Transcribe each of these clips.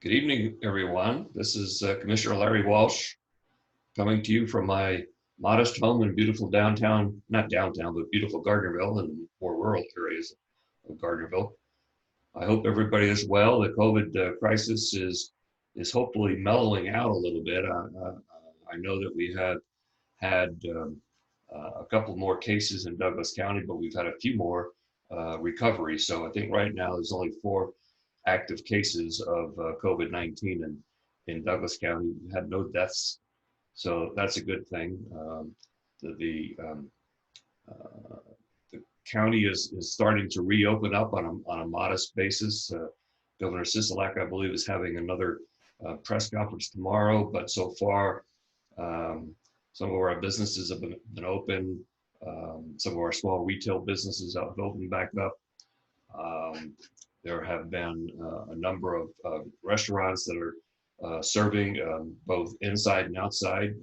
Good evening, everyone. This is Commissioner Larry Walsh coming to you from my modest home in beautiful downtown, not downtown, but beautiful Gardnerville and the more rural areas of Gardnerville. I hope everybody is well. The COVID crisis is hopefully mellowing out a little bit. I know that we have had a couple more cases in Douglas County, but we've had a few more recoveries. So I think right now there's only 4 active cases of COVID-19 in Douglas County. We had no deaths, so that's a good thing. Uh, the county is starting to reopen up on a modest basis. Governor Sisolak, I believe, is having another press conference tomorrow, but so far, some of our businesses have been open. Some of our small retail businesses have opened back up. There have been a number of restaurants that are serving both inside and outside.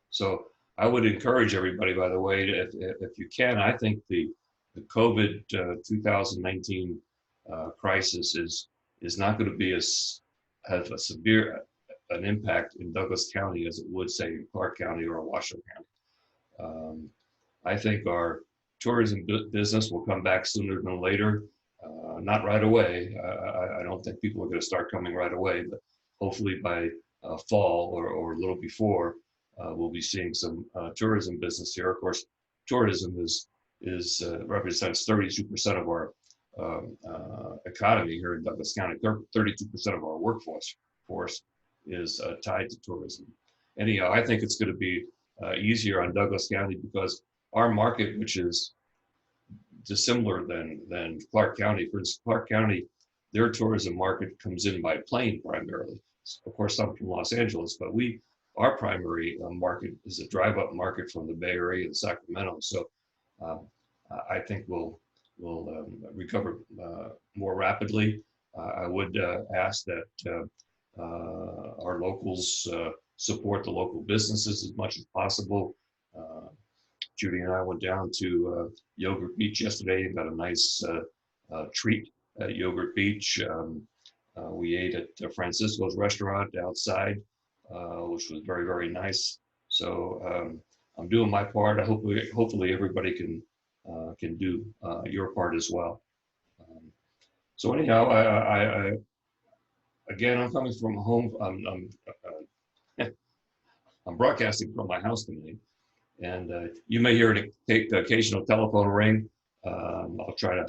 So I would encourage everybody, by the way, if you can, I think the COVID 2019 crisis is not going to be have a severe an impact in Douglas County as it would, say, in Clark County or Washoe County. I think our tourism business will come back sooner than later. Not right away. I don't think people are going to start coming right away, but hopefully by fall or a little before, we'll be seeing some tourism business here. Of course, tourism is represents 32% of our economy here in Douglas County. 32% of our workforce is tied to tourism. Anyhow, I think it's going to be easier on Douglas County because our market, which is dissimilar than Clark County. For instance, Clark County, their tourism market comes in by plane primarily. Of course, some from Los Angeles, but our primary market is a drive-up market from the Bay Area and Sacramento. So I think we'll recover more rapidly. I would ask that our locals support the local businesses as much as possible. Judy and I went down to Yogurt Beach yesterday and got a nice treat at Yogurt Beach. We ate at Francisco's restaurant outside, which was very, very nice. So I'm doing my part. Hopefully everybody can do your part as well. So anyhow, again, I'm coming from home. I'm broadcasting from my house tonight. And you may hear an occasional telephone ring. I'll try to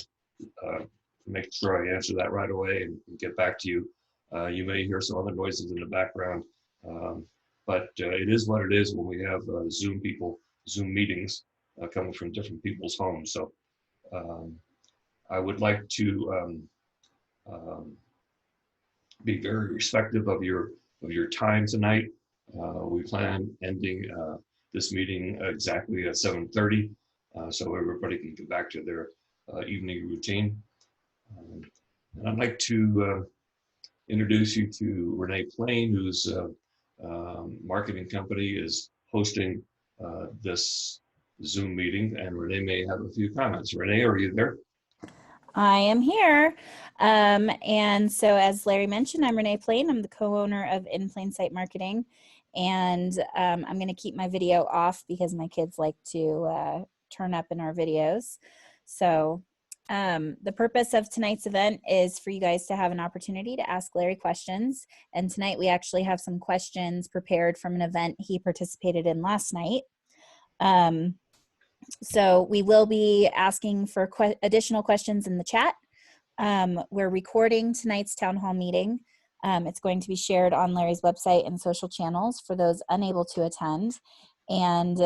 make sure I answer that right away and get back to you. You may hear some other noises in the background, but it is what it is when we have Zoom meetings coming from different people's homes. So I would like to be very respectful of your time tonight. We plan ending this meeting exactly at 7:30, so everybody can get back to their evening routine. And I'd like to introduce you to Renee Plain, whose marketing company is hosting this Zoom meeting, and Renee may have a few comments. Renee, are you there? I am here. And so as Larry mentioned, I'm Renee Plain. I'm the co-owner of In Plain Sight Marketing. And I'm going to keep my video off because my kids like to turn up in our videos. So the purpose of tonight's event is for you guys to have an opportunity to ask Larry questions. And tonight we actually have some questions prepared from an event he participated in last night. So we will be asking for additional questions in the chat. We're recording tonight's town hall meeting. It's going to be shared on Larry's website and social channels for those unable to attend, and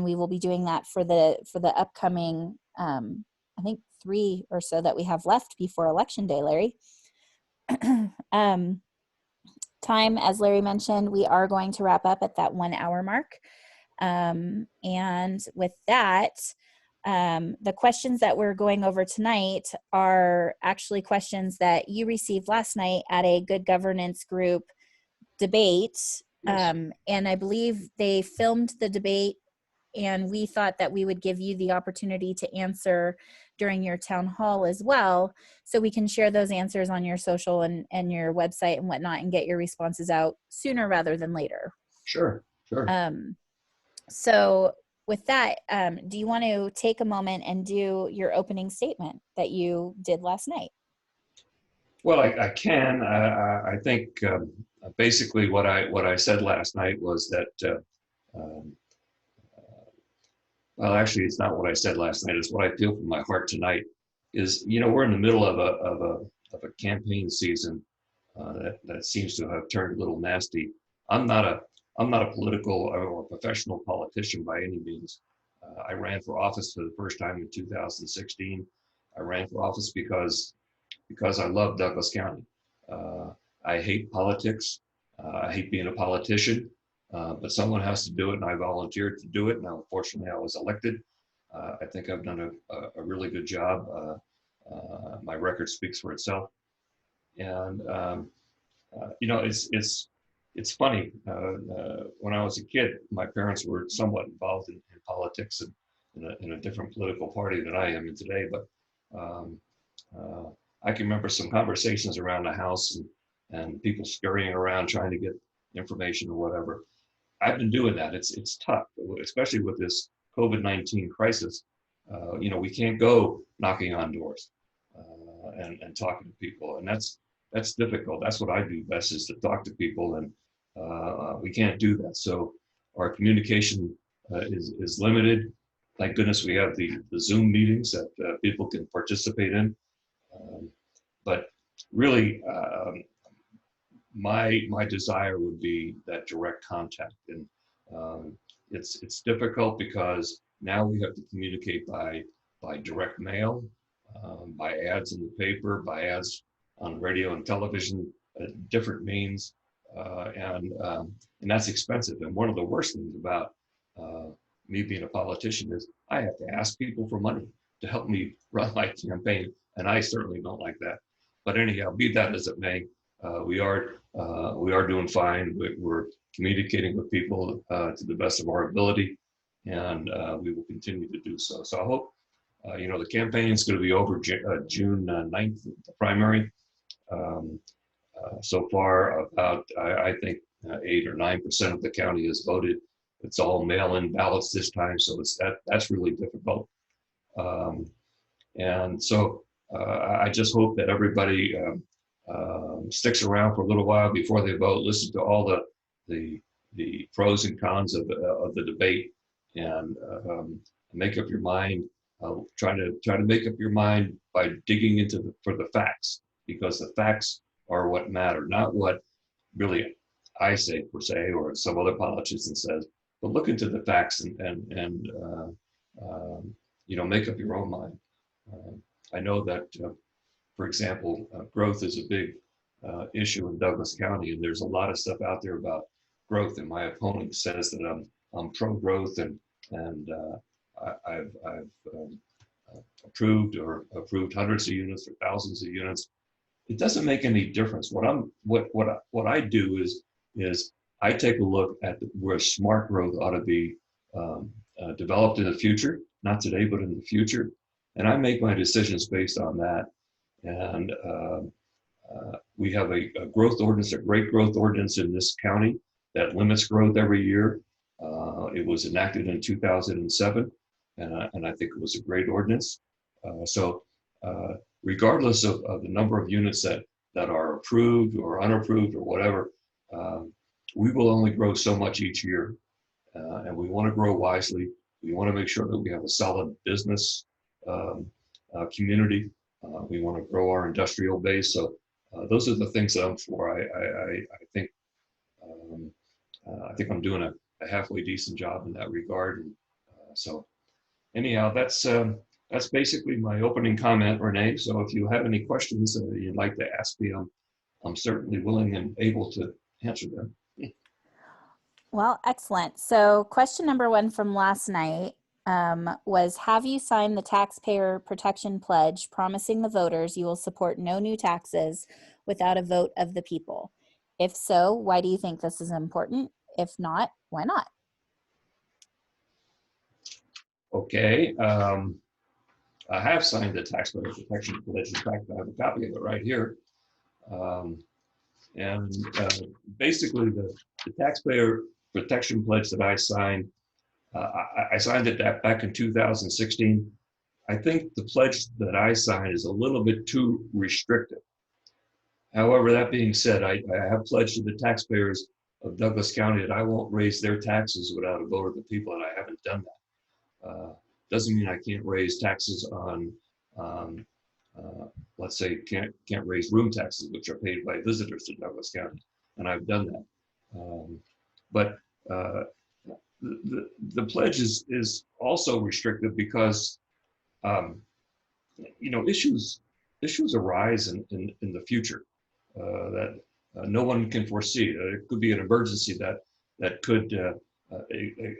we will be doing that for the upcoming I think 3 or so that we have left before Election Day, Larry. Time, as Larry mentioned, we are going to wrap up at that 1 hour mark. And with that, the questions that we're going over tonight are actually questions that you received last night at a good governance group debate. Yes. And I believe they filmed the debate and we thought that we would give you the opportunity to answer during your town hall as well, so we can share those answers on your social and your website and whatnot, and get your responses out sooner rather than later. Sure, sure. So with that, do you want to take a moment and do your opening statement that you did last night? Well, I can. I think basically what I said last night was that. Um, well, actually, it's not what I said last night. It's what I feel from my heart tonight. Is we're in the middle of a campaign season that seems to have turned a little nasty. I'm not a I'm not a political or professional politician by any means. I ran for office for the first time in 2016. I ran for office because I love Douglas County. Uh, I hate politics. I hate being a politician, but someone has to do it, and I volunteered to do it. Now, unfortunately, I was elected. I think I've done a really good job. My record speaks for itself, and it's funny. When I was a kid, my parents were somewhat involved in politics and in a different political party than I am in today, but. Um, uh, I can remember some conversations around the house and people scurrying around trying to get information or whatever. I've been doing that. It's tough, especially with this COVID-19 crisis. We can't go knocking on doors and talking to people, and that's difficult. That's what I do best, is to talk to people, and we can't do that. So our communication is limited. Thank goodness we have the Zoom meetings that people can participate in. Um, but really, my desire would be that direct contact, and it's difficult because now we have to communicate by direct mail, by ads in the paper, by ads on radio and television, different means, and that's expensive. And one of the worst things about uh, me being a politician is I have to ask people for money to help me run my campaign, and I certainly don't like that. But anyhow, be that as it may, we are doing fine. We're communicating with people to the best of our ability, and we will continue to do so. So I hope the campaign is going to be over June 9th, the primary. Um, so far, about I think 8 or 9% of the county has voted. It's all mail-in ballots this time, so that's really difficult. Um, and so I just hope that everybody sticks around for a little while before they vote, listen to all the pros and cons of the debate, and make up your mind. Try to make up your mind by digging into for the facts, because the facts are what matter, not what really I say per se or some other politician says, but look into the facts and make up your own mind. I know that, for example, growth is a big issue in Douglas County, and there's a lot of stuff out there about growth. And my opponent says that I'm pro-growth, and I've approved hundreds of units or thousands of units. It doesn't make any difference. What I do is I take a look at where smart growth ought to be developed in the future, not today, but in the future, and I make my decisions based on that. And we have a growth ordinance, a great growth ordinance in this county that limits growth every year. It was enacted in 2007, and I think it was a great ordinance. So regardless of the number of units that are approved or unapproved or whatever, we will only grow so much each year. And we want to grow wisely. We want to make sure that we have a solid business community. We want to grow our industrial base. So those are the things that I'm for. I think I'm doing a halfway decent job in that regard. And so anyhow, that's basically my opening comment, Renee. So if you have any questions you'd like to ask me, I'm certainly willing and able to answer them. Well, excellent. So question number one from last night was, have you signed the Taxpayer Protection Pledge promising the voters you will support no new taxes without a vote of the people? If so, why do you think this is important? If not, why not? Okay. I have signed the taxpayer protection pledge. In fact, I have a copy of it right here. Um, and basically, the taxpayer protection pledge that I signed, I signed it back in 2016. I think the pledge that I signed is a little bit too restrictive. However, that being said, I have pledged to the taxpayers of Douglas County that I won't raise their taxes without a vote of the people, and I haven't done that. Doesn't mean I can't raise taxes on, um, uh, let's say, can't raise room taxes, which are paid by visitors to Douglas County, and I've done that. But the pledge is also restrictive because um, issues arise in the future that no one can foresee. It could be an emergency that could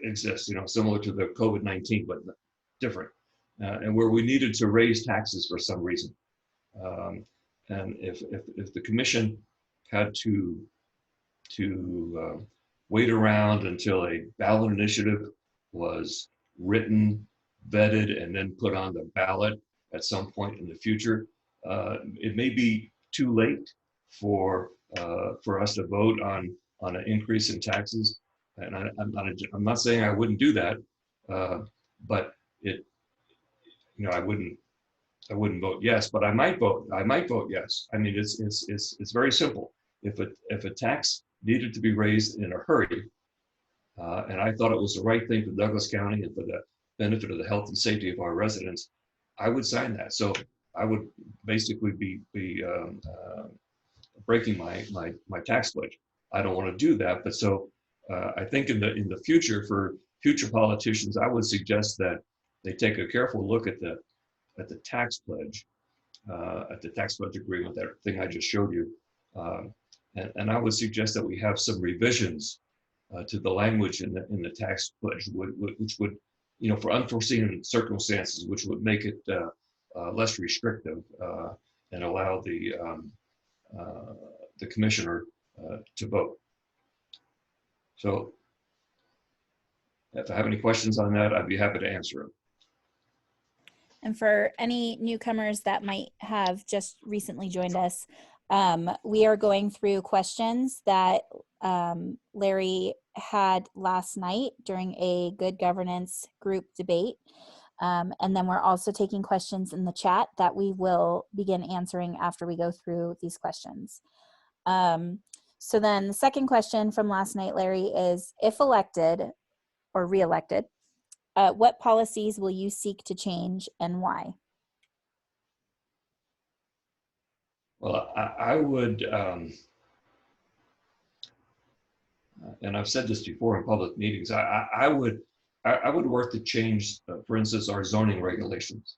exist, similar to the COVID-19, but different, and where we needed to raise taxes for some reason. Um, and if the commission had to wait around until a ballot initiative was written, vetted, and then put on the ballot at some point in the future, it may be too late for us to vote on an increase in taxes. And I'm not saying I wouldn't do that, but it, I wouldn't vote yes, but I might vote yes. I mean, it's very simple. If a tax needed to be raised in a hurry, and I thought it was the right thing for Douglas County and for the benefit of the health and safety of our residents, I would sign that. So I would basically be breaking my tax pledge. I don't want to do that, but so I think in the future, for future politicians, I would suggest that they take a careful look at the tax pledge, at the tax pledge agreement, that thing I just showed you, and I would suggest that we have some revisions to the language in the tax pledge, which would, for unforeseen circumstances, which would make it less restrictive and allow the commissioner to vote. So, if I have any questions on that, I'd be happy to answer them. And for any newcomers that might have just recently joined us, we are going through questions that Larry had last night during a good governance group debate. And then we're also taking questions in the chat that we will begin answering after we go through these questions. So then the second question from last night, Larry, is if elected or re-elected, what policies will you seek to change and why? Well, I would, and I've said this before in public meetings, I would work to change, for instance, our zoning regulations.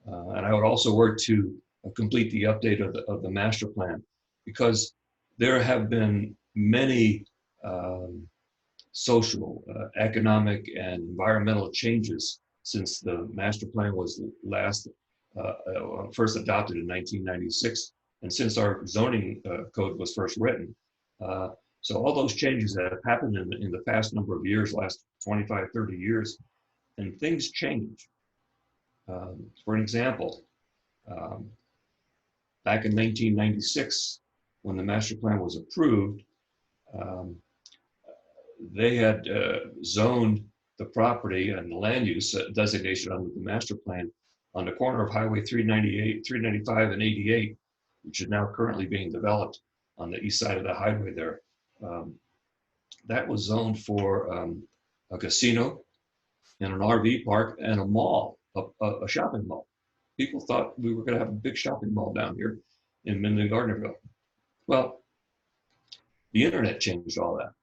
And I would also work to complete the update of the master plan, because there have been many social, economic, and environmental changes since the master plan was first adopted in 1996, and since our zoning code was first written. So all those changes that have happened in the past number of years, last 25, 30 years, and things change. For an example, back in 1996, when the master plan was approved, they had zoned the property and the land use designation under the master plan on the corner of Highway 398, 395, and 88, which is now currently being developed on the east side of the highway there. That was zoned for a casino and an RV park and a mall, a shopping mall. People thought we were going to have a big shopping mall down here in Minden Gardnerville. Well, the internet changed all that.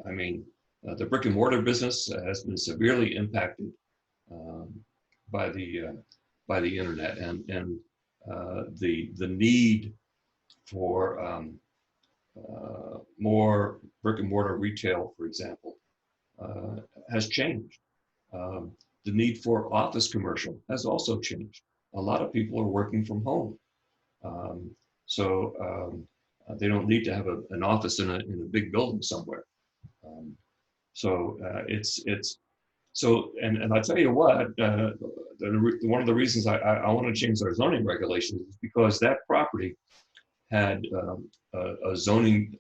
I mean, the brick and mortar business has been severely impacted by the internet, and the need for more brick and mortar retail, for example, has changed. The need for office commercial has also changed. A lot of people are working from home, so they don't need to have an office in a big building somewhere. So So, and I tell you what, one of the reasons I want to change our zoning regulations is because that property had a zoning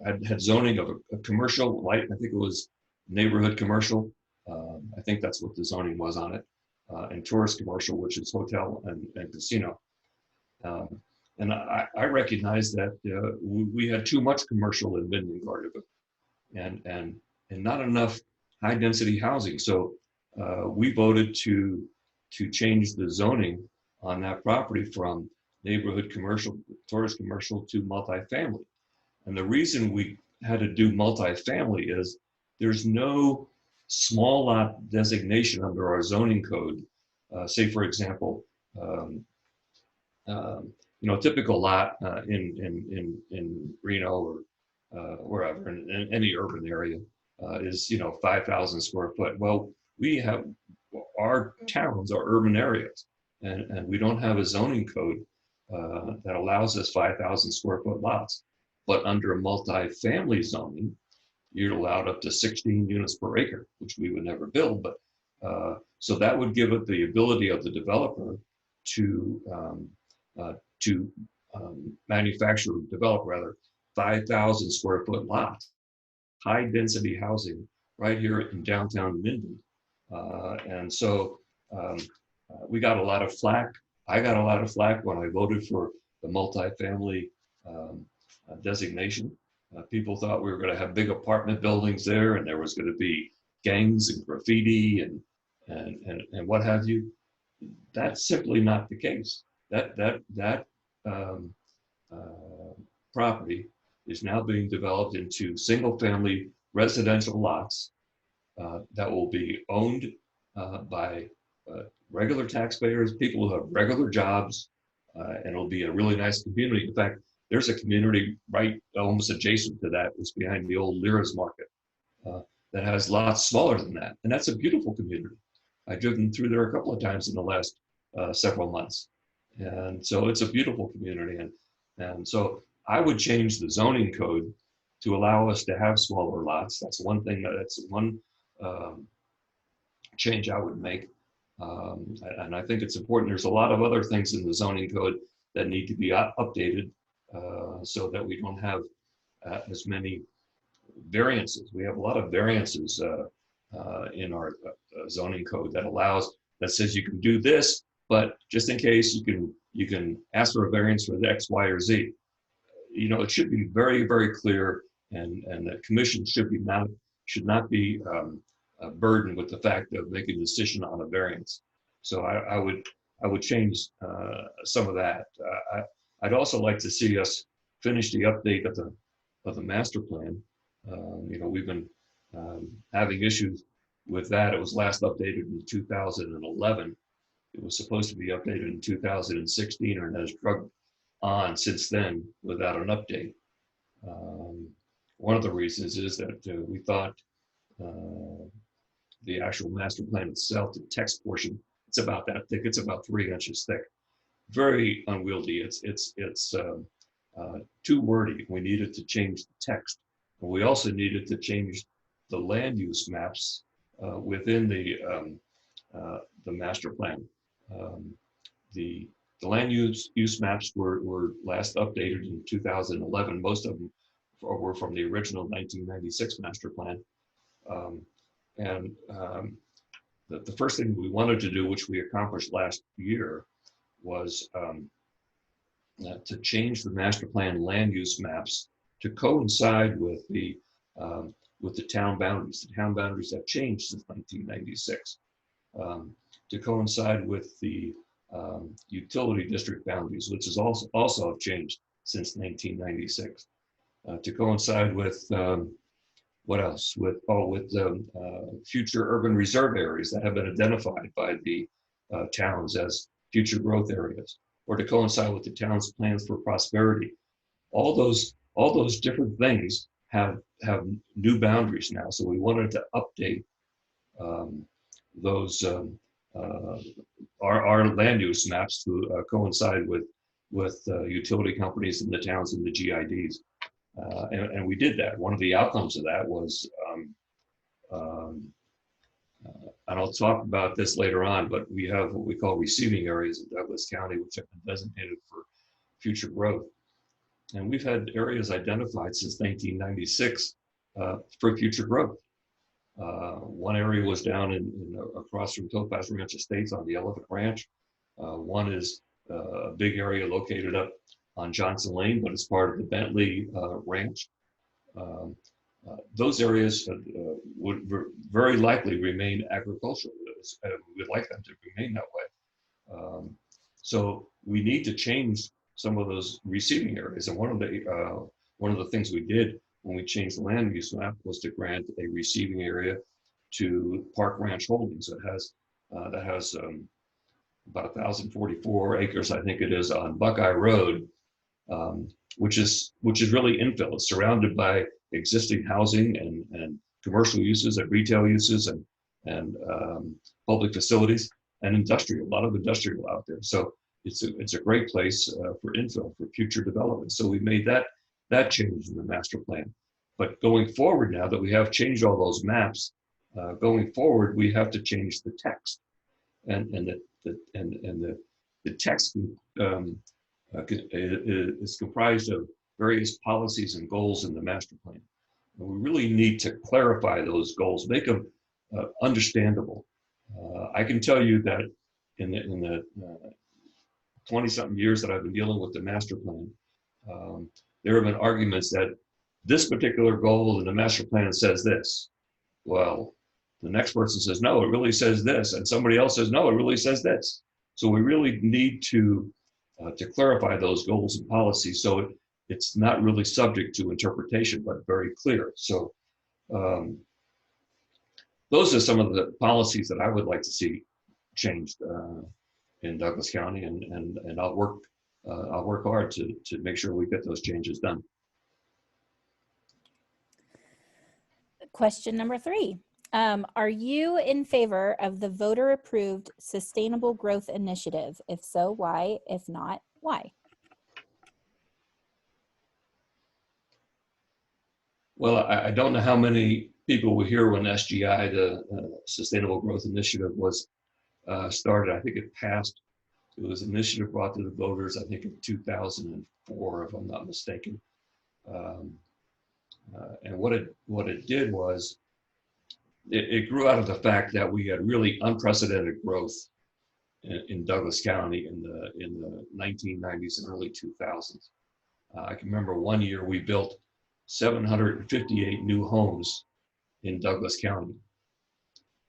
had zoning of a commercial light. I think it was neighborhood commercial. I think that's what the zoning was on it, and tourist commercial, which is hotel and casino. Um, and I recognize that we had too much commercial in Minden Garden, and and and not enough high density housing. So we voted to change the zoning on that property from neighborhood commercial, tourist commercial to multifamily. And the reason we had to do multifamily is there's no small lot designation under our zoning code. Say, for example, um, typical lot in Reno or wherever in any urban area is 5,000 square foot. Well, we have our towns are urban areas, and we don't have a zoning code that allows us 5,000 square foot lots. But under multifamily zoning, you're allowed up to 16 units per acre, which we would never build. But so that would give it the ability of the developer to uh, manufacture, develop rather, 5,000 square foot lots, high density housing right here in downtown Minden. And so um, we got a lot of flack. I got a lot of flack when I voted for the multifamily designation. People thought we were going to have big apartment buildings there, and there was going to be gangs and graffiti and what have you. That's simply not the case. That um, uh, property is now being developed into single-family residential lots that will be owned by regular taxpayers, people who have regular jobs, and it'll be a really nice community. In fact, there's a community right almost adjacent to that. It's behind the old Lyra's Market uh, that has lots smaller than that, and that's a beautiful community. I've driven through there a couple of times in the last several months, and so it's a beautiful community. And so I would change the zoning code to allow us to have smaller lots. That's one thing. That's one um, change I would make. And I think it's important. There's a lot of other things in the zoning code that need to be updated so that we don't have as many variances. We have a lot of variances in our zoning code that says you can do this, but just in case you can ask for a variance for the X, Y, or Z. It should be very, very clear, and the commission should not be burdened with the fact of making a decision on a variance. So I would change some of that. I'd also like to see us finish the update of the master plan. We've been having issues with that. It was last updated in 2011. It was supposed to be updated in 2016, and has drugged on since then without an update. One of the reasons is that we thought the actual master plan itself, the text portion, it's about that thick. It's about 3 inches thick. Very unwieldy. It's too wordy. We needed to change the text. And we also needed to change the land use maps within the master plan. The land use maps were last updated in 2011. Most of them were from the original 1996 master plan. And the first thing we wanted to do, which we accomplished last year, was to change the master plan land use maps to coincide with the town boundaries. The town boundaries have changed since 1996, to coincide with the utility district boundaries, which has also changed since 1996, to coincide with what else? With future urban reserve areas that have been identified by the towns as future growth areas, or to coincide with the town's plans for prosperity. All those different things have new boundaries now. So we wanted to update those our land use maps to coincide with utility companies in the towns and the GIDs. And we did that. One of the outcomes of that was Um, and I'll talk about this later on, but we have what we call receiving areas in Douglas County, which have been designated for future growth. And we've had areas identified since 1996 for future growth. One area was down across from Topaz Ranch Estates on the Elephant Ranch. One is a big area located up on Johnson Lane, but it's part of the Bentley Ranch. Um, those areas would very likely remain agricultural. We'd like them to remain that way. So we need to change some of those receiving areas. And one of the things we did when we changed the land use map was to grant a receiving area to Park Ranch Holdings. That has about 1,044 acres, I think it is, on Buckeye Road, which is really infill. It's surrounded by existing housing and commercial uses and retail uses and public facilities and industrial, a lot of industrial out there. So it's a great place for infill, for future development. So we made that change in the master plan. But going forward, now that we have changed all those maps, going forward, we have to change the text, and the text is comprised of various policies and goals in the master plan. And we really need to clarify those goals, make them understandable. I can tell you that in the 20-something years that I've been dealing with the master plan, there have been arguments that this particular goal in the master plan says this. Well, the next person says, no, it really says this. And somebody else says, no, it really says this. So we really need to clarify those goals and policies so it's not really subject to interpretation, but very clear. So those are some of the policies that I would like to see changed in Douglas County, and I'll work hard to make sure we get those changes done. Question number 3. Are you in favor of the voter-approved Sustainable Growth Initiative? If so, why? If not, why? Well, I don't know how many people were here when SGI, the Sustainable Growth Initiative, was started. I think it passed. It was an initiative brought to the voters, I think, in 2004, if I'm not mistaken. And what it did was it grew out of the fact that we had really unprecedented growth in Douglas County in the 1990s and early 2000s. I can remember one year we built 758 new homes in Douglas County.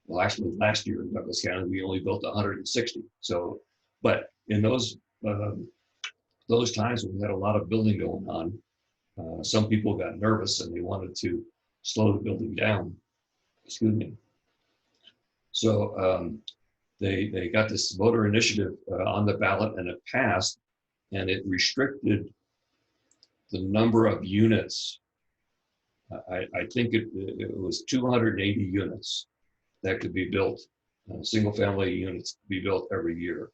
Well, actually, last year in Douglas County we only built 160. So, but in those times when we had a lot of building going on, some people got nervous and they wanted to slow the building down. Excuse me. So they got this voter initiative on the ballot, and it passed, and it restricted the number of units. I think it was 280 units that could be built, single-family units could be built every year.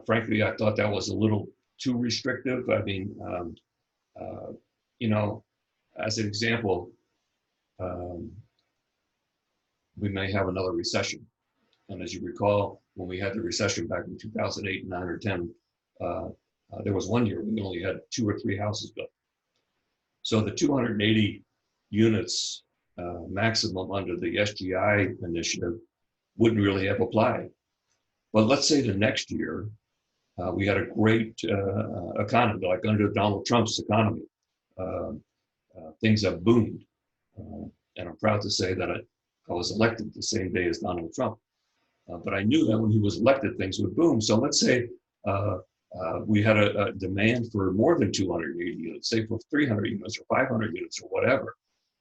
Frankly, I thought that was a little too restrictive. I mean, you know, as an example, we may have another recession. And as you recall, when we had the recession back in 2008, 9 or 10, there was one year we only had 2 or 3 houses built. So the 280 units maximum under the SGI initiative wouldn't really have applied. But let's say the next year, we had a great economy, like under Donald Trump's economy. Things have boomed. And I'm proud to say that I was elected the same day as Donald Trump. But I knew that when he was elected, things would boom. So let's say we had a demand for more than 280 units, say for 300 units or 500 units or whatever,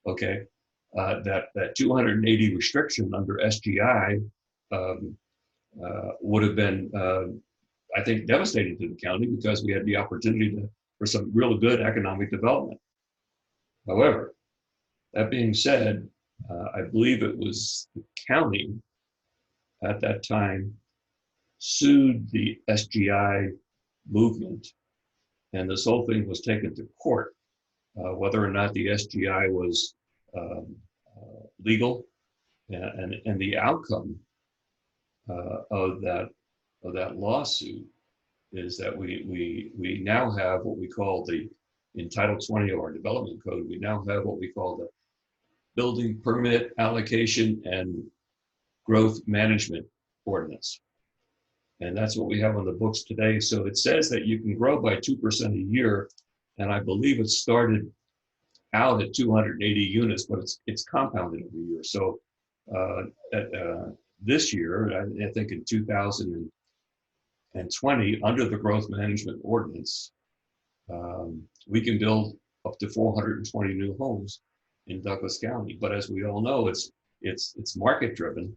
okay? That 280 restriction under SGI would have been, I think, devastating to the county because we had the opportunity for some real good economic development. However, that being said, I believe it was the county at that time sued the SGI movement, and this whole thing was taken to court, whether or not the SGI was legal, and the outcome of that lawsuit is that we now have what we call in Title 20 of our development code, we now have what we call the building permit allocation and growth management ordinance. And that's what we have on the books today. So it says that you can grow by 2% a year. And I believe it started out at 280 units, but it's compounded every year. So this year, I think in 2020, under the growth management ordinance, we can build up to 420 new homes in Douglas County. But as we all know, it's market driven.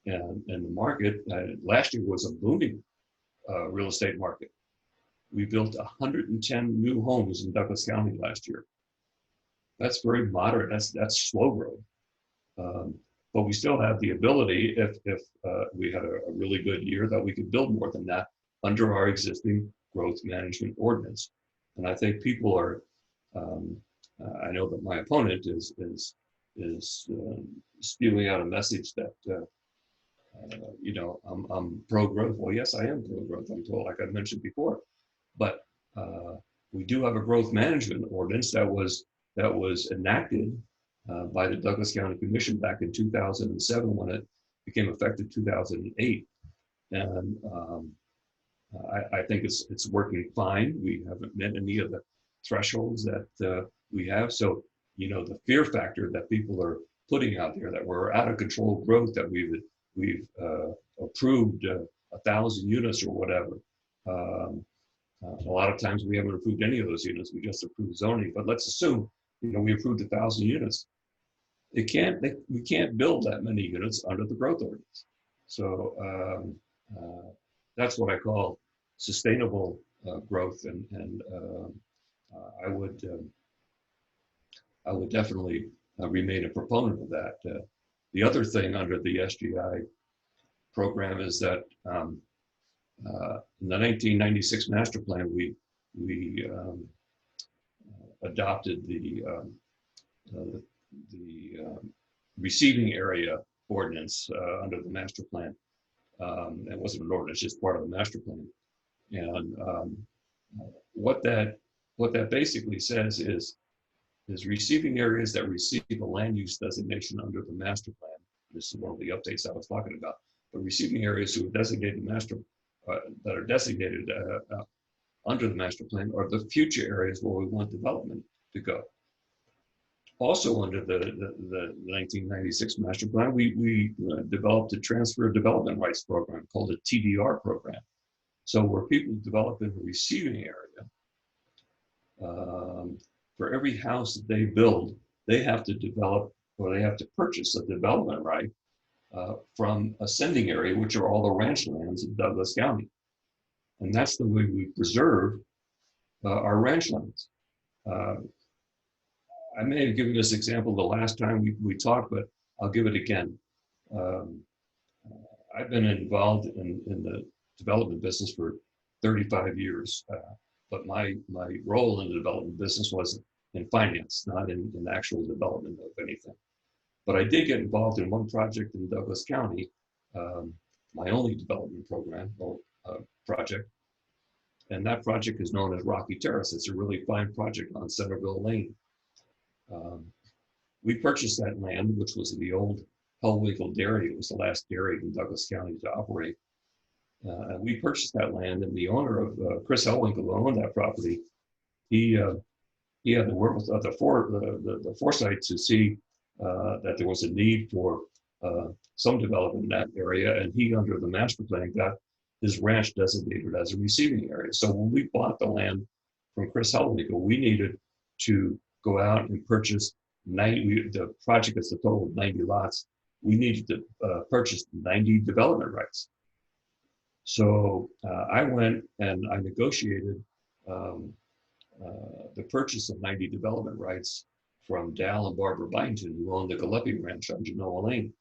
And the market last year was a booming real estate market. We built 110 new homes in Douglas County last year. That's very moderate. That's slow growth. But we still have the ability, if we had a really good year, that we could build more than that under our existing growth management ordinance. And I think people are. I know that my opponent is spewing out a message that. I'm pro-growth. Well, yes, I am pro-growth, I'm told, like I mentioned before. But we do have a growth management ordinance that was enacted by the Douglas County Commission back in 2007 when it became effective 2008. And I think it's working fine. We haven't met any of the thresholds that we have. So, the fear factor that people are putting out there that we're out of control growth, that we've approved 1,000 units or whatever. A lot of times we haven't approved any of those units. We just approved zoning. But let's assume, we approved 1,000 units. We can't build that many units under the growth ordinance. So that's what I call sustainable growth, and I would definitely remain a proponent of that. The other thing under the SGI program is that in the 1996 master plan, we adopted the receiving area ordinance under the master plan. It wasn't an ordinance, just part of the master plan. And what that basically says is receiving areas that receive a land use designation under the master plan. This is one of the updates I was talking about. But receiving areas who are designated that are designated under the master plan are the future areas where we want development to go. Also under the 1996 master plan, we developed a transfer of development rights program called a TDR program. So where people develop in the receiving area, for every house that they build, they have to develop, or they have to purchase a development right from a sending area, which are all the ranch lands in Douglas County. And that's the way we preserve our ranch lands. I may have given this example the last time we talked, but I'll give it again. I've been involved in the development business for 35 years. But my role in the development business was in finance, not in actual development of anything. But I did get involved in one project in Douglas County, my only development program or project. And that project is known as Rocky Terrace. It's a really fine project on Centerville Lane. We purchased that land, which was the old Hellwinkle Dairy. It was the last dairy in Douglas County to operate. We purchased that land, and the owner of Chris Hellwinkle, who owned that property, he had to work with the foresight to see that there was a need for some development in that area, and he, under the master plan, got his ranch designated as a receiving area. So when we bought the land from Chris Hellwinkle, we needed to go out and purchase 90. The project is a total of 90 lots. We needed to purchase 90 development rights. So I went and I negotiated the purchase of 90 development rights from Dal and Barbara Byington, who owned the Gillespie Ranch on Genoa Lane.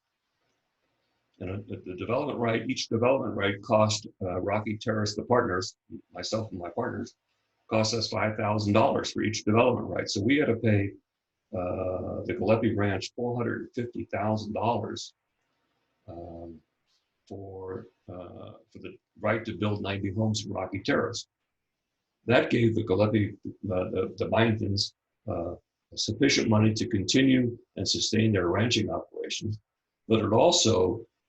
And the development right, each development right cost Rocky Terrace, the partners, myself and my partners, cost us $5,000 for each development right. So we had to pay the Gillespie Ranch $450,000 um, for the right to build 90 homes in Rocky Terrace. That gave the Gillespie, the Byingtons, sufficient money to continue and sustain their ranching operations, but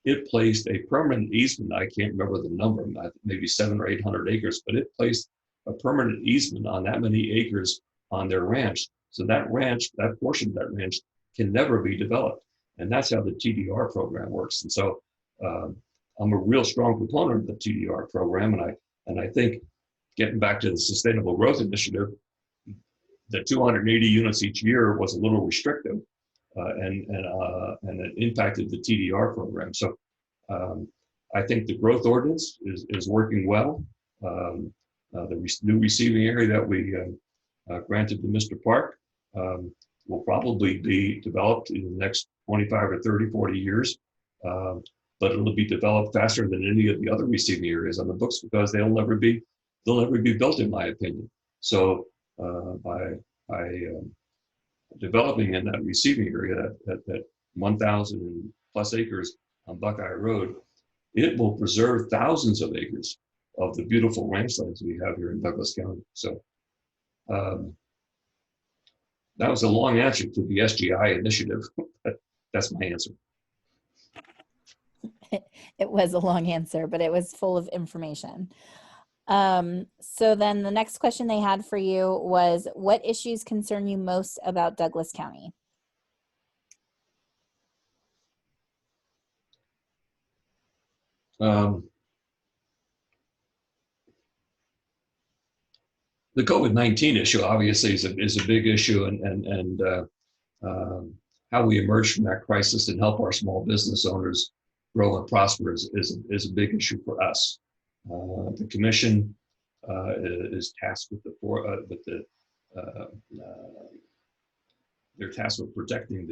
it placed a permanent easement. I can't remember the number, maybe 700 or 800 acres, but it placed a permanent easement on that many acres on their ranch. So that ranch, that portion of that ranch, can never be developed, and that's how the TDR program works. And so I'm a real strong proponent of the TDR program, and I think getting back to the Sustainable Growth Initiative, the 280 units each year was a little restrictive, and it impacted the TDR program. So I think the growth ordinance is working well. The new receiving area that we granted to Mr. Park will probably be developed in the next 25 or 30, 40 years. But it'll be developed faster than any of the other receiving areas on the books because they'll never be built, in my opinion. So by developing in that receiving area, that 1,000 plus acres on Buckeye Road, it will preserve thousands of acres of the beautiful ranchlands we have here in Douglas County. So that was a long answer to the SGI initiative. That's my answer. It was a long answer, but it was full of information. So then the next question they had for you was, what issues concern you most about Douglas County? The COVID-19 issue obviously is a big issue, and how we emerge from that crisis and help our small business owners grow and prosper is a big issue for us. The commission is tasked with they're tasked with protecting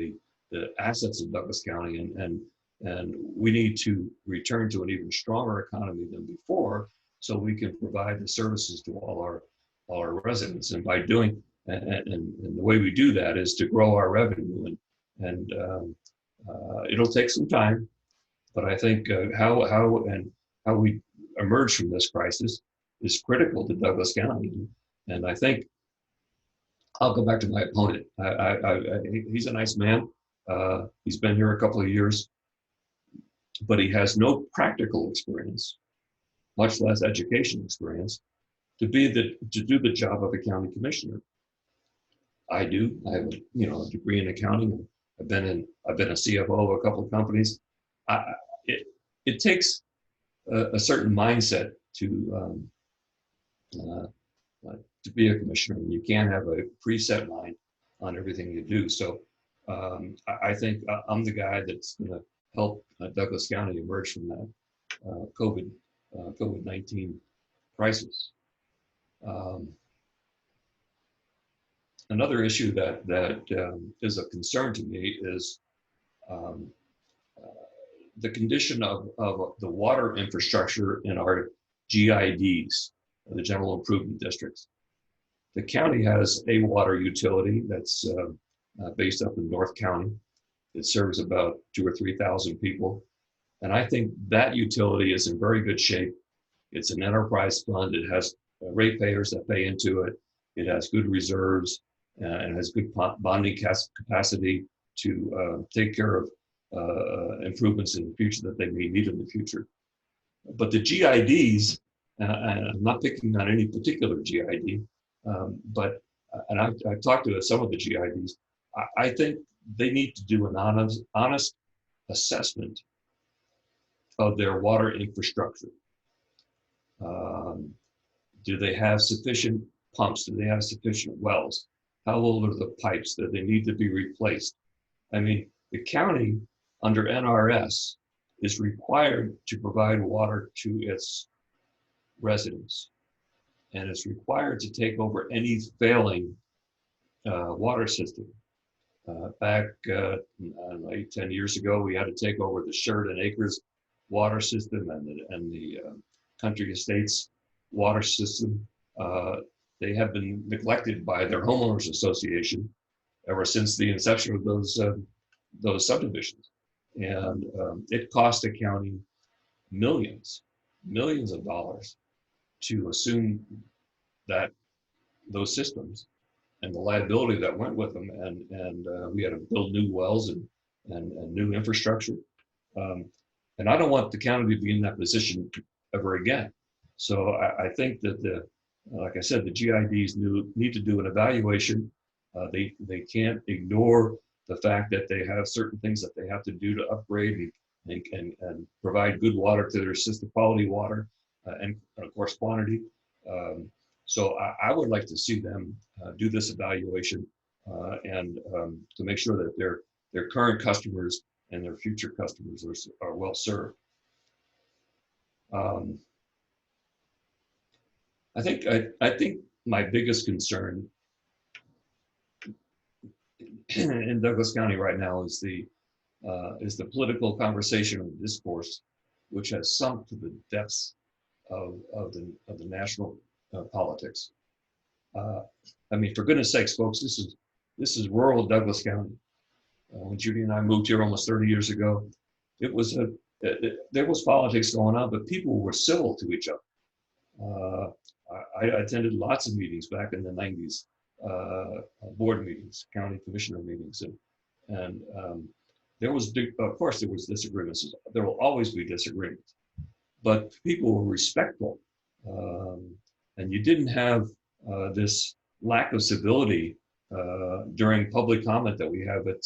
the assets of Douglas County, and we need to return to an even stronger economy than before, so we can provide the services to all our residents. And by doing and the way we do that is to grow our revenue, and it'll take some time, but I think how we emerge from this crisis is critical to Douglas County. And I think I'll go back to my opponent. He's a nice man. He's been here a couple of years, but he has no practical experience, much less education experience, to do the job of a county commissioner. I do. I have a degree in accounting. I've been a CFO of a couple of companies. It takes a certain mindset to be a commissioner. You can't have a preset mind on everything you do. So I think I'm the guy that's going to help Douglas County emerge from that COVID-19 crisis. Another issue that is a concern to me is the condition of the water infrastructure in our GIDs, the General Improvement Districts. The county has a water utility that's based up in North County. It serves about 2,000 or 3,000 people. And I think that utility is in very good shape. It's an enterprise fund. It has ratepayers that pay into it. It has good reserves and has good bonding capacity to take care of improvements in the future that they may need in the future. But the GIDs, and I'm not picking on any particular GID, but I've talked to some of the GIDs. I think they need to do an honest assessment of their water infrastructure. Do they have sufficient pumps? Do they have sufficient wells? How old are the pipes that they need to be replaced? I mean, the county under NRS is required to provide water to its residents, and it's required to take over any failing water system. Back 10 years ago, we had to take over the Sheridan Acres water system and the Country Estates water system. They have been neglected by their homeowners association, ever since the inception of those subdivisions. And it cost the county millions of dollars to assume that those systems and the liability that went with them. And we had to build new wells and new infrastructure. Um, and I don't want the county to be in that position ever again. So I think that like I said, the GIDs need to do an evaluation. They can't ignore the fact that they have certain things that they have to do to upgrade and provide good water to their system, quality water, and of course quantity. So I would like to see them do this evaluation and to make sure that their current customers and their future customers are well served. Um, I think my biggest concern in Douglas County right now is the political conversation and discourse, which has sunk to the depths of the national politics. I mean, for goodness sakes, folks, this is rural Douglas County. When Judy and I moved here almost 30 years ago, there was politics going on, but people were civil to each other. I attended lots of meetings back in the 90s, board meetings, county commissioner meetings, and there was, of course, there was disagreements. There will always be disagreements, but people were respectful, and you didn't have this lack of civility during public comment that we have at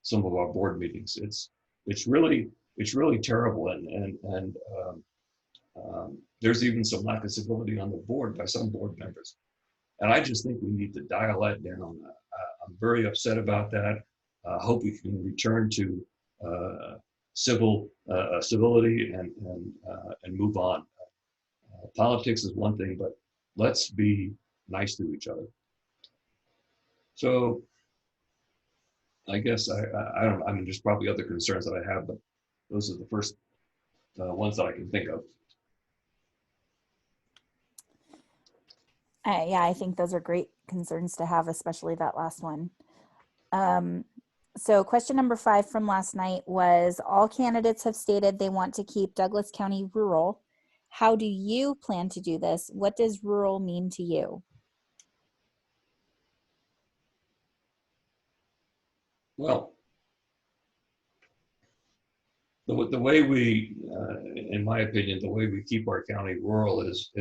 some of our board meetings. It's really terrible, and there's even some lack of civility on the board by some board members. And I just think we need to dial that down. I'm very upset about that. I hope we can return to civility and move on. Politics is one thing, but let's be nice to each other. So I guess I don't. I mean, there's probably other concerns that I have, but those are the first ones that I can think of. Yeah, I think those are great concerns to have, especially that last one. So question number 5 from last night was, all candidates have stated they want to keep Douglas County rural. How do you plan to do this? What does rural mean to you? Well, the way we, in my opinion, the way we keep our county rural is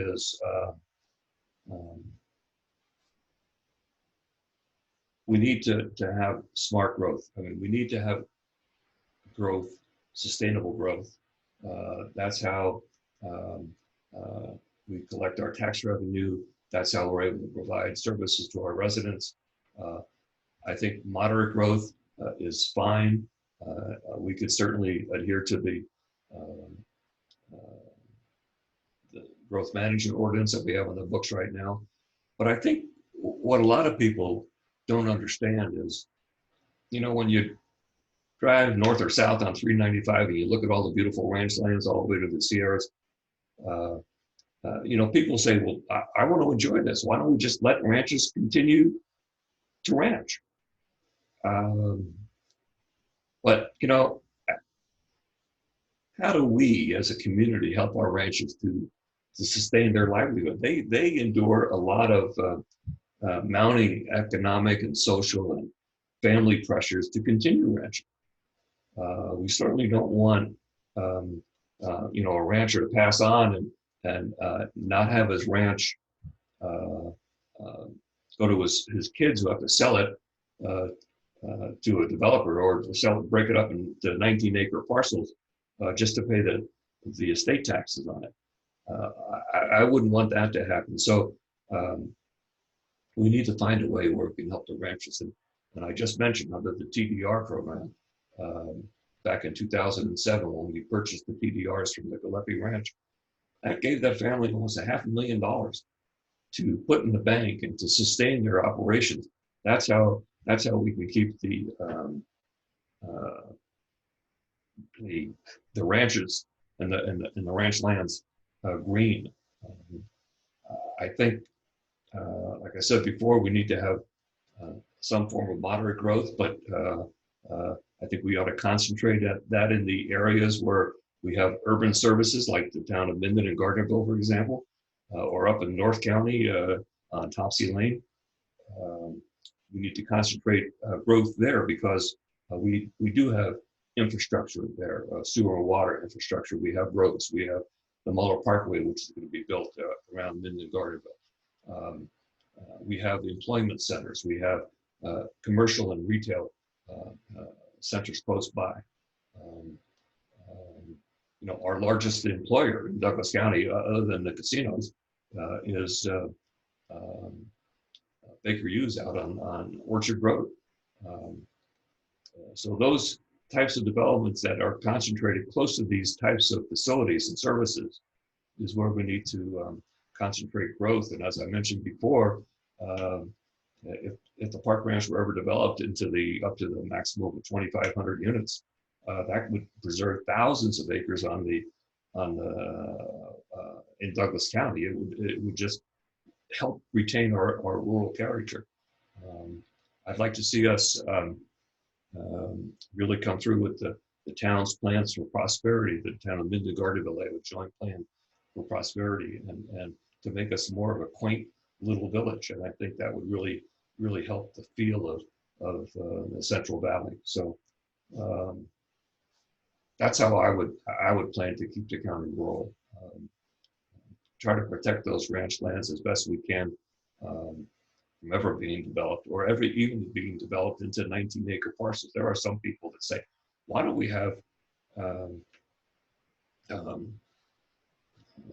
we need to have smart growth. I mean, we need to have growth, sustainable growth. That's how we collect our tax revenue. That's how we're able to provide services to our residents. I think moderate growth is fine. We could certainly adhere to the growth management ordinance that we have on the books right now. But I think what a lot of people don't understand is, you know, when you drive north or south on 395 and you look at all the beautiful ranch lands all the way to the Sierras, you know, people say, well, I want to enjoy this. Why don't we just let ranchers continue to ranch? But, you know, how do we as a community help our ranchers to sustain their livelihood? They endure a lot of mounting economic and social and family pressures to continue ranching. We certainly don't want you know, a rancher to pass on and not have his ranch go to his kids who have to sell it to a developer, or to sell it, break it up into 19-acre parcels just to pay the estate taxes on it. I wouldn't want that to happen. So we need to find a way where we can help the ranchers. And I just mentioned under the TDR program, back in 2007, when we purchased the TDRs from the Gillespie Ranch, that gave that family almost $500,000 to put in the bank and to sustain their operations. That's how we can keep the ranches and the ranch lands green. I think, like I said before, we need to have some form of moderate growth, but I think we ought to concentrate that in the areas where we have urban services, like the town of Minden and Gardnerville, for example, or up in North County on Topsy Lane. We need to concentrate growth there because we do have infrastructure there, sewer and water infrastructure. We have roads. We have the Muller Parkway, which is going to be built around Minden and Gardnerville. We have employment centers. We have commercial and retail centers close by. You know, our largest employer in Douglas County, other than the casinos, is Baker Hughes out on Orchard Road. So those types of developments that are concentrated close to these types of facilities and services is where we need to concentrate growth. And as I mentioned before, if the park ranch were ever developed into up to the maximum of 2,500 units, that would preserve thousands of acres in Douglas County. It would just help retain our rural character. I'd like to see us really come through with the town's plans for prosperity. The town of Minden Gardnerville have a joint plan for prosperity and to make us more of a quaint little village. And I think that would really, really help the feel of the Central Valley. So that's how I would plan to keep the county rural. Try to protect those ranch lands as best we can from ever being developed or even being developed into 19-acre parcels. There are some people that say, why don't we have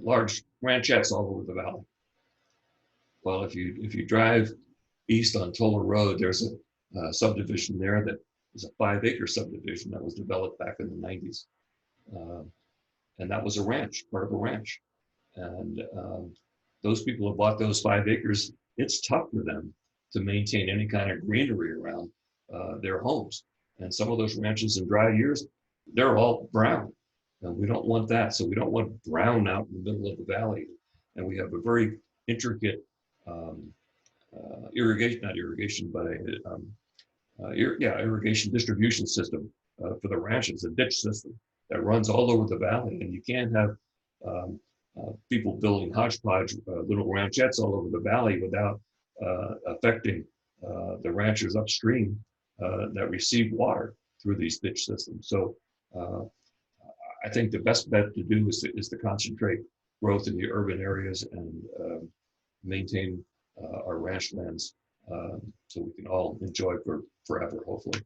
large ranchettes all over the valley? Well, if you drive east on Toller Road, there's a subdivision there that is a 5-acre subdivision that was developed back in the 90s. And that was a ranch, part of a ranch. And those people who bought those 5 acres, it's tough for them to maintain any kind of greenery around their homes. And some of those ranches in dry years, they're all brown. And we don't want that. So we don't want brown out in the middle of the valley. And we have a very intricate irrigation distribution system for the ranches, a ditch system that runs all over the valley. And you can't have people building hodgepodge little ranchettes all over the valley without affecting the ranchers upstream that receive water through these ditch systems. So I think the best bet to do is to concentrate growth in the urban areas and maintain our ranch lands so we can all enjoy forever, hopefully.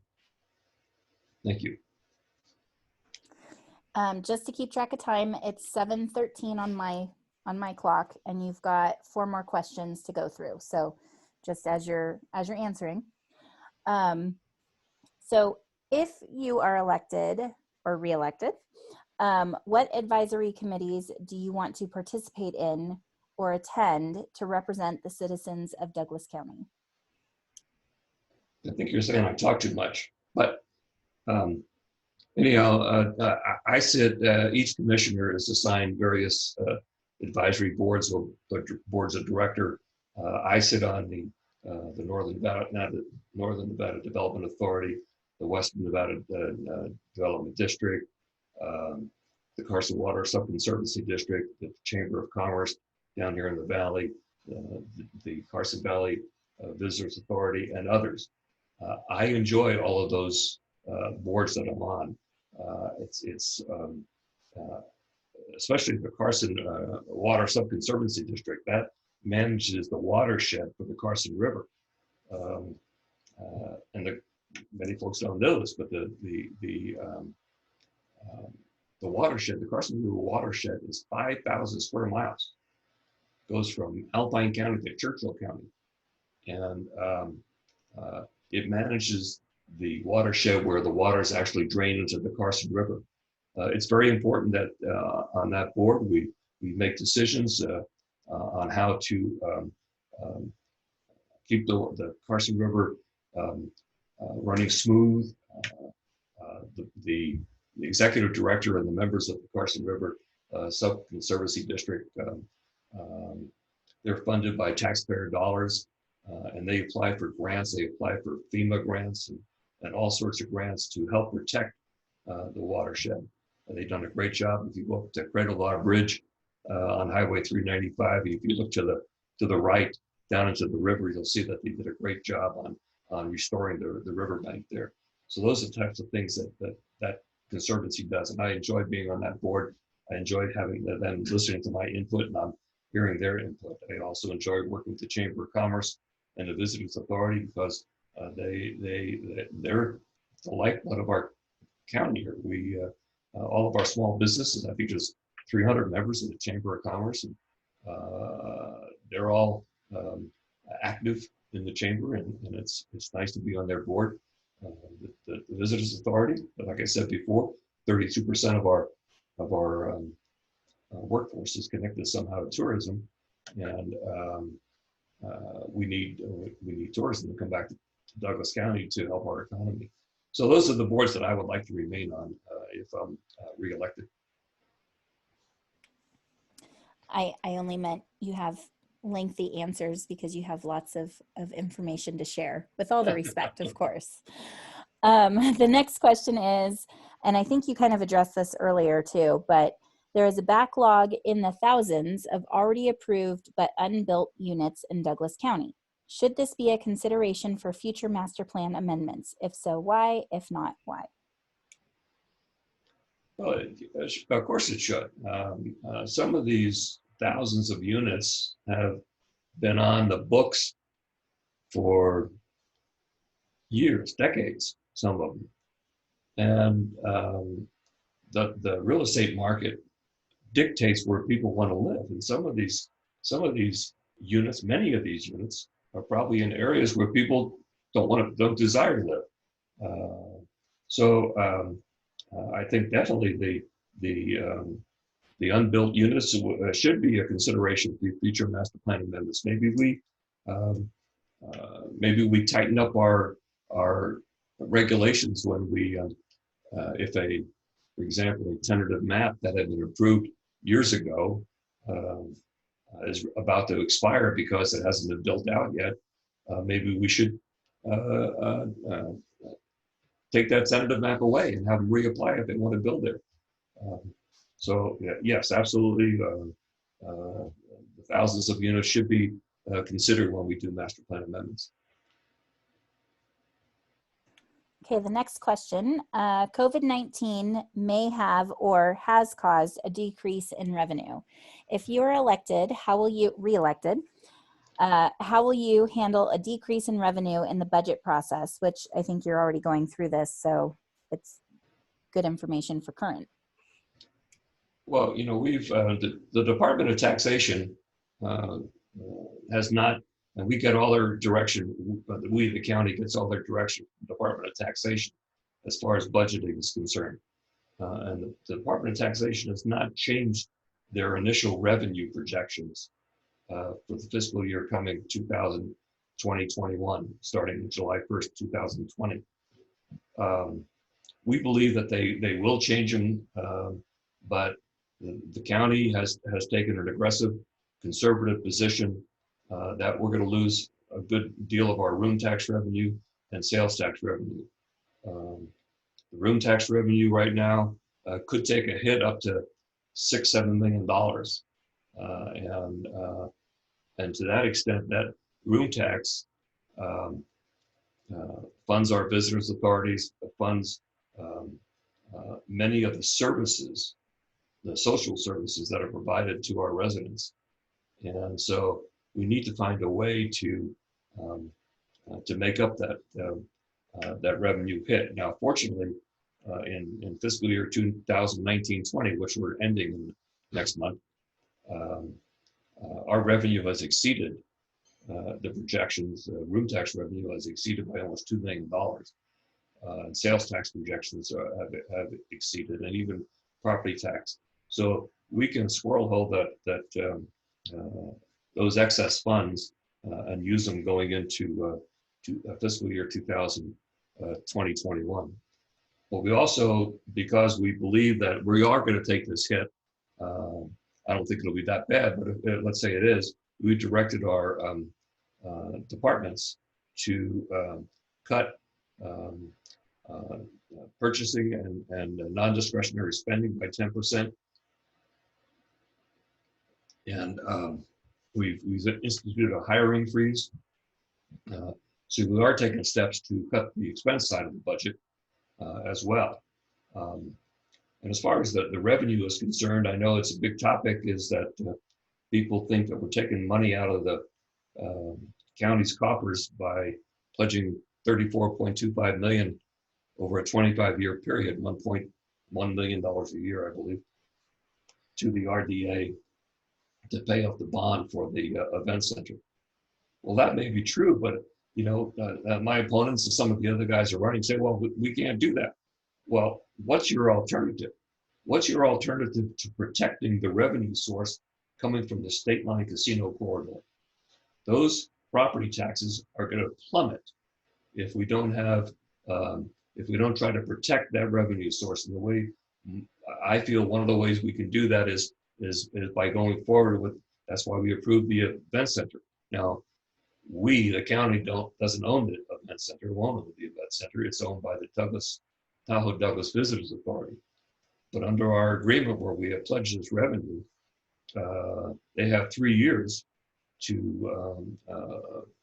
Thank you. Just to keep track of time, it's 7:13 on my clock, and you've got 4 more questions to go through. So, just as you're answering, so if you are elected or reelected, what advisory committees do you want to participate in or attend to represent the citizens of Douglas County? I think you're saying I talk too much, but anyhow, I sit, each commissioner is assigned various advisory boards or boards of director. I sit on the Northern Nevada Development Authority, the Western Nevada Development District, the Carson Water Subconservancy District, the Chamber of Commerce down here in the Valley, the Carson Valley Visitors Authority, and others. I enjoy all of those boards that I'm on. It's especially the Carson Water Subconservancy District that manages the watershed for the Carson River. And many folks don't know this, but the watershed, the Carson River watershed, is 5,000 square miles. Goes from Alpine County to Churchill County, and it manages the watershed where the waters actually drain into the Carson River. It's very important that on that board we make decisions on how to keep the Carson River running smooth. The executive director and the members of the Carson River Subconservancy District, they're funded by taxpayer dollars. and they apply for grants. They apply for FEMA grants and all sorts of grants to help protect the watershed. And they've done a great job. If you go up to Cradle Law Bridge on Highway 395, if you look to the right down into the river, you'll see that they did a great job on restoring the riverbank there. So those are the types of things that Conservancy does, and I enjoy being on that board. I enjoyed having them listening to my input, and I'm hearing their input. I also enjoy working with the Chamber of Commerce and the Visitors Authority because they're the lifeblood of our county here. We all of our small businesses, I think there's 300 members of the Chamber of Commerce, and they're all active in the chamber, and it's nice to be on their board. The Visitors Authority, but like I said before, 32% of our workforce is connected somehow to tourism, and we need tourism to come back to Douglas County to help our economy. So those are the boards that I would like to remain on if I'm reelected. I only meant you have lengthy answers because you have lots of information to share, with all the respect, of course. The next question is, and I think you kind of addressed this earlier too, but there is a backlog in the thousands of already approved but unbuilt units in Douglas County. Should this be a consideration for future master plan amendments? If so, why? If not, why? Well, of course it should. Some of these thousands of units have been on the books for years, decades, some of them. And the real estate market dictates where people want to live. And some of these units, many of these units, are probably in areas where people don't desire to live. I think definitely the unbuilt units should be a consideration for future master plan amendments. Maybe we tighten up our regulations when we, for example, a tentative map that had been approved years ago is about to expire because it hasn't been built out yet. Maybe we should take that tentative map away and have them reapply if they want to build there. Yes, absolutely. The thousands of units should be considered when we do master plan amendments. Okay, the next question. COVID-19 may have or has caused a decrease in revenue. If you are elected, reelected, how will you handle a decrease in revenue in the budget process, which I think you're already going through this, so it's good information for current. Well, we've, the Department of Taxation has not, and we get all their direction, we, the county, gets all their direction from the Department of Taxation as far as budgeting is concerned. And the Department of Taxation has not changed their initial revenue projections for the fiscal year coming 2020-21, starting July 1st, 2020. We believe that they will change them, but the county has taken an aggressive, conservative position that we're going to lose a good deal of our room tax revenue and sales tax revenue. The room tax revenue right now could take a hit up to $6-7 million, and to that extent, that room tax funds our visitors authorities, funds many of the services, the social services that are provided to our residents. And so we need to find a way to make up that revenue hit. Now, fortunately, in fiscal year 2019-20, which we're ending in next month, our revenue has exceeded the projections. Room tax revenue has exceeded by almost $2 million. And sales tax projections have exceeded, and even property tax. So we can squirrel hold those excess funds and use them going into fiscal year 2021. But we also, because we believe that we are going to take this hit, I don't think it'll be that bad, but let's say it is, we directed our departments to cut um, uh, purchasing and non-discretionary spending by 10%. And we've instituted a hiring freeze. So we are taking steps to cut the expense side of the budget as well. Um, and as far as the revenue is concerned, I know it's a big topic, is that people think that we're taking money out of the county's coffers by pledging $34.25 million over a 25-year period, $1.1 million a year, I believe, to the RDA to pay off the bond for the event center. Well, that may be true, but you know, my opponents and some of the other guys are running say, well, we can't do that. Well, what's your alternative? What's your alternative to protecting the revenue source coming from the state line casino corridor? Those property taxes are going to plummet if we don't have, if we don't try to protect that revenue source. And the way I feel one of the ways we can do that is by going forward with, that's why we approved the event center. Now, we, the county, doesn't own the event center, won't own the event center. It's owned by the Tahoe Douglas Visitors Authority. But under our agreement where we have pledged this revenue, they have 3 years to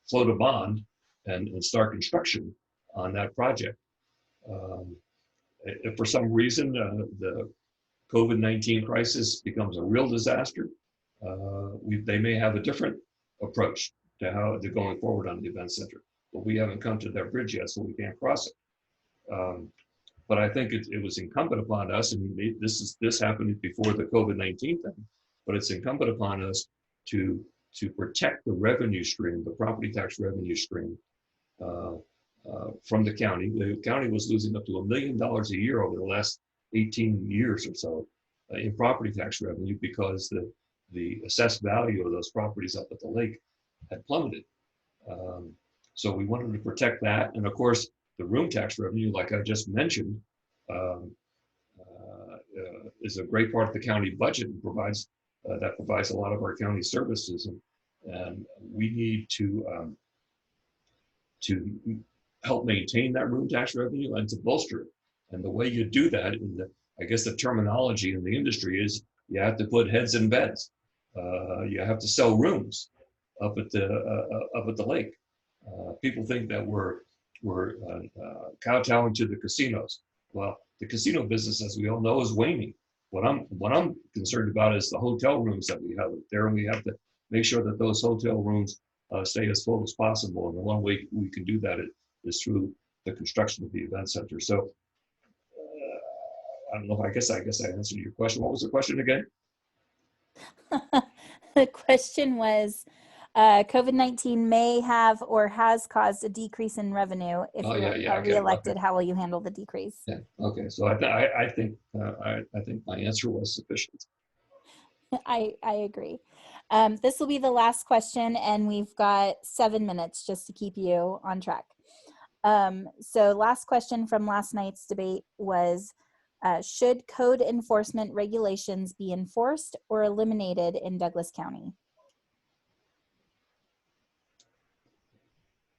float a bond and start construction on that project. If for some reason the COVID-19 crisis becomes a real disaster, they may have a different approach to how they're going forward on the event center. But we haven't come to that bridge yet, so we can't cross it. But I think it was incumbent upon us, and this happened before the COVID-19 thing, but it's incumbent upon us to protect the revenue stream, the property tax revenue stream from the county. The county was losing up to $1 million a year over the last 18 years or so in property tax revenue because the assessed value of those properties up at the lake had plummeted. So we wanted to protect that. And of course, the room tax revenue, like I just mentioned, is a great part of the county budget and provides a lot of our county services. And we need to help maintain that room tax revenue and to bolster it. And the way you do that, I guess the terminology in the industry is you have to put heads in beds. You have to sell rooms up at the lake. People think that we're kowtowing to the casinos. Well, the casino business, as we all know, is waning. What I'm concerned about is the hotel rooms that we have there, and we have to make sure that those hotel rooms stay as full as possible. And the one way we can do that is through the construction of the event center. So I don't know. I guess I answered your question. What was the question again? The question was, COVID-19 may have or has caused a decrease in revenue. If you are reelected, how will you handle the decrease? Yeah. Okay. So I think my answer was sufficient. I agree. This will be the last question, and we've got 7 minutes just to keep you on track. So last question from last night's debate was, should code enforcement regulations be enforced or eliminated in Douglas County?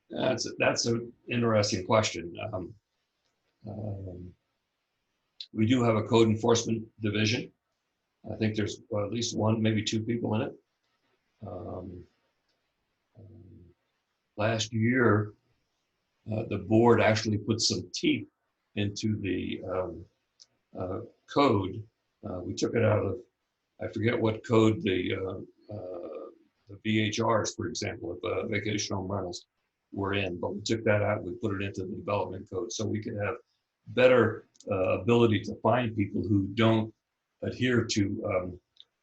That's an interesting question. We do have a code enforcement division. I think there's at least one, maybe two people in it. Last year, the board actually put some teeth into the code. We took it out of, I forget what code, the VHRs, for example, of vacation home rentals were in, but we took that out, we put it into the development code so we could have better ability to find people who don't adhere to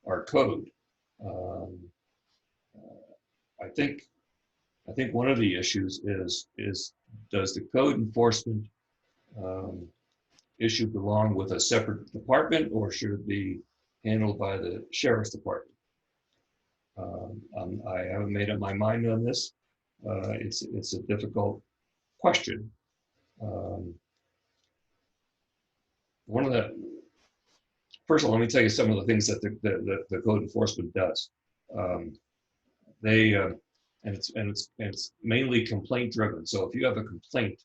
our code. I think one of the issues is does the code enforcement issue belong with a separate department, or should it be handled by the sheriff's department? I haven't made up my mind on this. It's a difficult question. First of all, let me tell you some of the things that the code enforcement does. it's mainly complaint driven. So if you have a complaint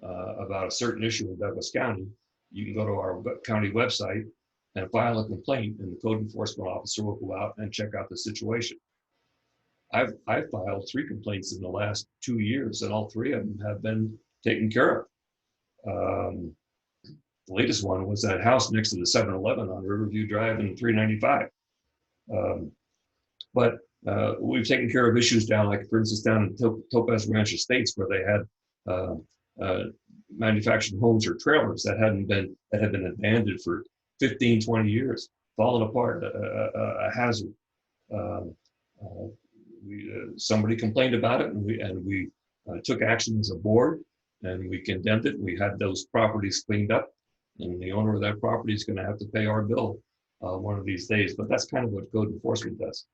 about a certain issue in Douglas County, you can go to our county website and file a complaint, and the code enforcement officer will go out and check out the situation. I've filed 3 complaints in the last 2 years, and all 3 of them have been taken care of. The latest one was that house next to the 7-Eleven on Riverview Drive in 395. But we've taken care of issues down, like for instance, down in Topaz Ranch Estates, where they had manufactured homes or trailers that had been abandoned for 15, 20 years, falling apart, a hazard. Somebody complained about it, and we took action as a board, and we condemned it. We had those properties cleaned up, and the owner of that property is going to have to pay our bill one of these days. But that's kind of what code enforcement does.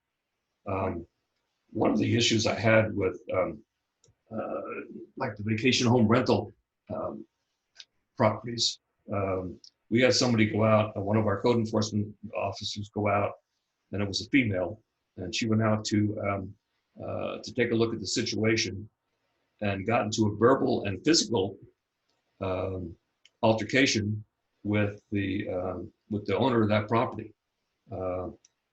One of the issues I had with like the vacation home rental properties, we had somebody go out, one of our code enforcement officers go out, and it was a female, and she went out to take a look at the situation and got into a verbal and physical altercation with the owner of that property.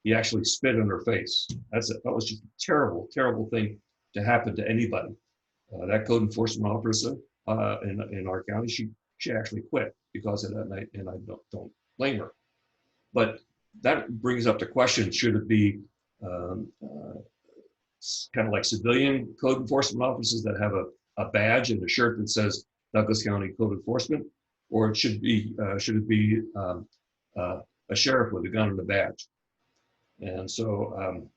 He actually spit in her face. That was just a terrible, terrible thing to happen to anybody. That code enforcement officer in our county, she actually quit because of that night, and I don't blame her. But that brings up the question: should it be kind of like civilian code enforcement officers that have a badge and a shirt that says Douglas County Code Enforcement, or should it be a sheriff with a gun and a badge? And so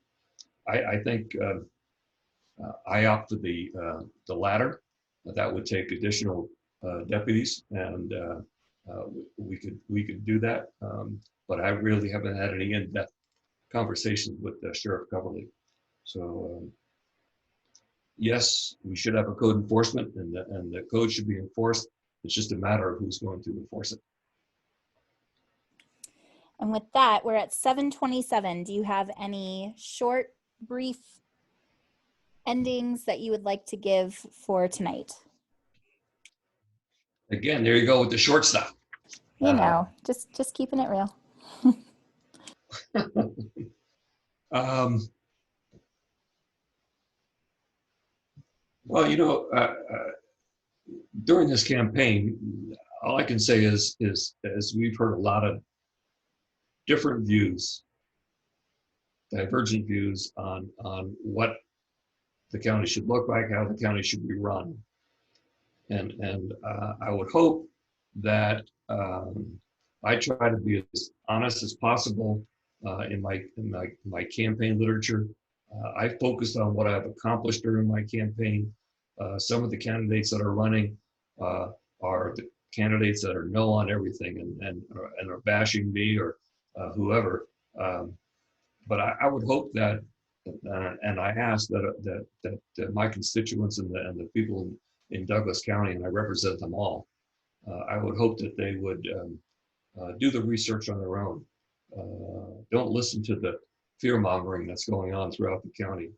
I think I opt for the latter. That would take additional deputies, and we could do that. But I really haven't had any in-depth conversations with Sheriff Coverly. So yes, we should have a code enforcement, and the code should be enforced. It's just a matter of who's going to enforce it. And with that, we're at 7:27. Do you have any short, brief endings that you would like to give for tonight? Again, there you go with the short stuff. You know, just keeping it real. Well, you know, during this campaign, all I can say is we've heard a lot of different views, divergent views on what the county should look like, how the county should be run. And I would hope that I try to be as honest as possible in my campaign literature. I focused on what I've accomplished during my campaign. Some of the candidates that are running are the candidates that are no on everything and are bashing me or whoever. But I would hope that, and I ask that my constituents and the people in Douglas County, and I represent them all, I would hope that they would do the research on their own. Don't listen to the fear mongering that's going on throughout the county.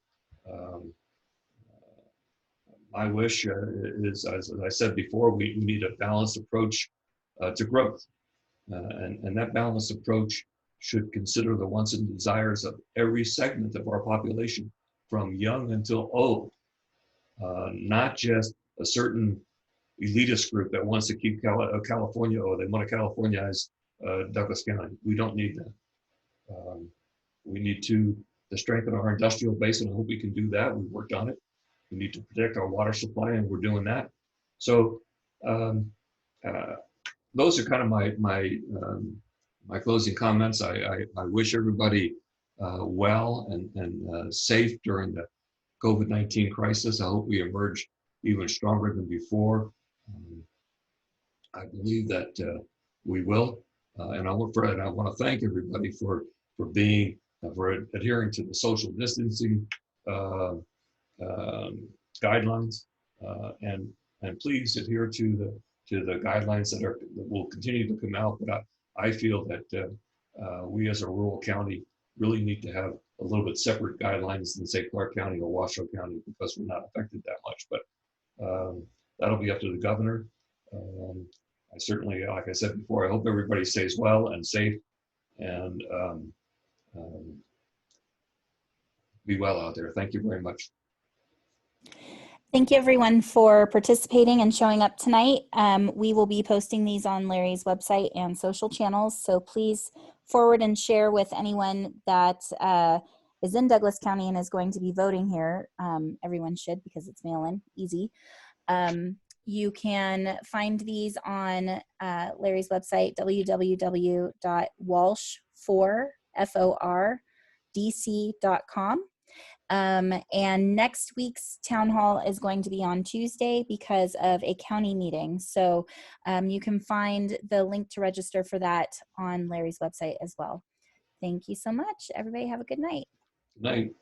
My wish is, as I said before, we need a balanced approach to growth. And that balanced approach should consider the wants and desires of every segment of our population, from young until old, not just a certain elitist group that wants to keep California, or they want to Californize Douglas County. We don't need that. We need to strengthen our industrial base, and I hope we can do that. We've worked on it. We need to protect our water supply, and we're doing that. So those are kind of my closing comments. I wish everybody well and safe during the COVID-19 crisis. I hope we emerge even stronger than before. I believe that we will, and I want to thank everybody for adhering to the social distancing guidelines, and please adhere to the guidelines that will continue to come out. But I feel that we as a rural county really need to have a little bit separate guidelines than say Clark County or Washoe County because we're not affected that much. But that'll be up to the governor. I certainly, like I said before, I hope everybody stays well and safe and um, be well out there. Thank you very much. Thank you everyone for participating and showing up tonight. We will be posting these on Larry's website and social channels, so please forward and share with anyone that is in Douglas County and is going to be voting here. Everyone should, because it's mail-in, easy. You can find these on Larry's website, www.walsh4fordc.com. And next week's town hall is going to be on Tuesday because of a county meeting. So you can find the link to register for that on Larry's website as well. Thank you so much. Everybody have a good night. Good night.